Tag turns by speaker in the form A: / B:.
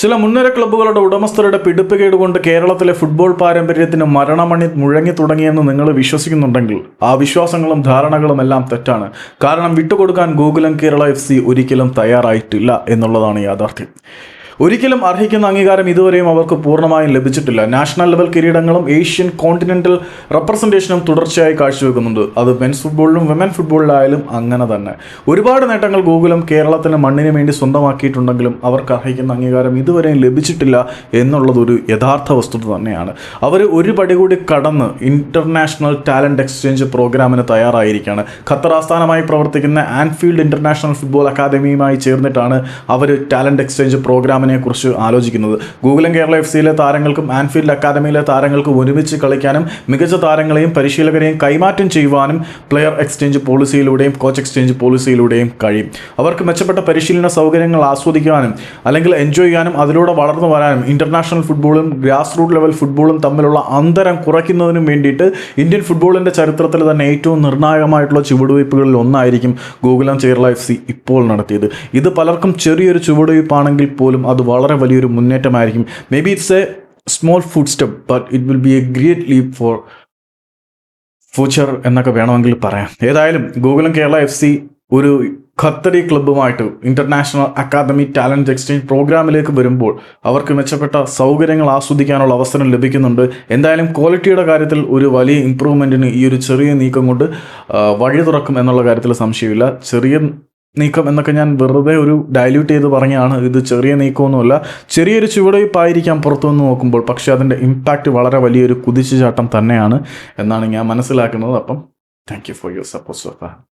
A: ചില മുൻനിര ക്ലബ്ബുകളുടെ ഉടമസ്ഥരുടെ പിടിപ്പുകേട് കൊണ്ട് കേരളത്തിലെ ഫുട്ബോൾ പാരമ്പര്യത്തിന് മരണമണി മുഴങ്ങി തുടങ്ങിയെന്ന് നിങ്ങൾ വിശ്വസിക്കുന്നുണ്ടെങ്കിൽ ആ വിശ്വാസങ്ങളും ധാരണകളും എല്ലാം തെറ്റാണ്. കാരണം വിട്ടുകൊടുക്കാൻ ഗോകുലം കേരള FC ഒരിക്കലും തയ്യാറായിട്ടില്ല എന്നുള്ളതാണ് യാഥാർത്ഥ്യം. ഒരിക്കലും അർഹിക്കുന്ന അംഗീകാരം ഇതുവരെയും അവർക്ക് പൂർണ്ണമായും ലഭിച്ചിട്ടില്ല. നാഷണൽ ലെവൽ കിരീടങ്ങളും ഏഷ്യൻ കോണ്ടിനെന്റൽ റെപ്രസെൻറ്റേഷനും തുടർച്ചയായി കാഴ്ചവെക്കുന്നുണ്ട്. അത് മെൻസ് ഫുട്ബോളിലും വിമൻ ഫുട്ബോളിലായാലും അങ്ങനെ തന്നെ. ഒരുപാട് നേട്ടങ്ങൾ ഗോകുലം കേരളത്തിന് മണ്ണിന് വേണ്ടി സ്വന്തമാക്കിയിട്ടുണ്ടെങ്കിലും അവർക്ക് അർഹിക്കുന്ന അംഗീകാരം ഇതുവരെയും ലഭിച്ചിട്ടില്ല എന്നുള്ളതൊരു യഥാർത്ഥ വസ്തുത തന്നെയാണ്. അവർ ഒരു പടി കൂടി കടന്ന് ഇൻ്റർനാഷണൽ ടാലൻറ്റ് എക്സ്ചേഞ്ച് പ്രോഗ്രാമിന് തയ്യാറായിരിക്കുകയാണ്. ഖത്തർ ആസ്ഥാനമായി പ്രവർത്തിക്കുന്ന ആൻഫീൽഡ് ഇൻ്റർനാഷണൽ ഫുട്ബോൾ അക്കാദമിയുമായി ചേർന്നിട്ടാണ് അവർ ടാലൻറ്റ് എക്സ്ചേഞ്ച് പ്രോഗ്രാമിനെ കുറിച്ച് ആലോചിക്കുന്നത്. ഗോകുലം കേരള FCയിലെ താരങ്ങൾക്കും ആൻഫീൽഡ് അക്കാദമിയിലെ താരങ്ങൾക്കും ഒരുമിച്ച് കളിക്കാനും മികച്ച താരങ്ങളെയും പരിശീലകരെയും കൈമാറ്റം ചെയ്യുവാനും പ്ലെയർ എക്സ്ചേഞ്ച് പോളിസിയിലൂടെയും കോച്ച് എക്സ്ചേഞ്ച് പോളിസിയിലൂടെയും കഴിയും. അവർക്ക് മെച്ചപ്പെട്ട പരിശീലന സൗകര്യങ്ങൾ ആസ്വദിക്കാനും അല്ലെങ്കിൽ എൻജോയ് ചെയ്യാനും അതിലൂടെ വളർന്നു വരാനും ഇൻ്റർനാഷണൽ ഫുട്ബോളും ഗ്രാസ് റൂട്ട് ലെവൽ ഫുട്ബോളും തമ്മിലുള്ള അന്തരം കുറയ്ക്കുന്നതിനും വേണ്ടിയിട്ട് ഇന്ത്യൻ ഫുട്ബോളിൻ്റെ ചരിത്രത്തിൽ തന്നെ ഏറ്റവും നിർണായകമായിട്ടുള്ള ചുവടുവയ്പ്പുകളിൽ ഒന്നായിരിക്കും ഗോകുലം കേരള FC ഇപ്പോൾ നടത്തിയത്. ഇത് പലർക്കും ചെറിയൊരു ചുവടുവയ്പ്പാണെങ്കിൽ പോലും അത് വളരെ വലിയൊരു മുന്നേറ്റമായിരിക്കും. Maybe it's a small foot step but it will be a great leap for future എന്നൊക്കെ വേണമെങ്കിൽ പറയാം. ഏതായാലും ഗോകുലം കേരള FC ഒരു ഖത്തറി ക്ലബ്ബുമായിട്ട് ഇൻ്റർനാഷണൽ അക്കാദമി ടാലൻറ്റ് എക്സ്ചേഞ്ച് പ്രോഗ്രാമിലേക്ക് വരുമ്പോൾ അവർക്ക് മെച്ചപ്പെട്ട സൗകര്യങ്ങൾ ആസ്വദിക്കാനുള്ള അവസരം ലഭിക്കുന്നുണ്ട്. എന്തായാലും ക്വാളിറ്റിയുടെ കാര്യത്തിൽ ഒരു വലിയ ഇമ്പ്രൂവ്മെൻറ്റിന് ഈ ഒരു ചെറിയ നീക്കം കൊണ്ട് വഴി തുറക്കും എന്നുള്ള കാര്യത്തിൽ സംശയമില്ല. ചെറിയ നീക്കം എന്നൊക്കെ ഞാൻ വെറുതെ ഒരു ഡൈല്യൂട്ട് ചെയ്ത് പറഞ്ഞാണ്. ഇത് ചെറിയ നീക്കമൊന്നുമല്ല, ചെറിയൊരു ചുവടുവയ്പ്പായിരിക്കാം പുറത്തുനിന്ന് നോക്കുമ്പോൾ, പക്ഷേ അതിൻ്റെ ഇമ്പാക്റ്റ് വളരെ വലിയൊരു കുതിച്ചുചാട്ടം തന്നെയാണ് എന്നാണ് ഞാൻ മനസ്സിലാക്കുന്നത്. അപ്പം thank you for your support so far.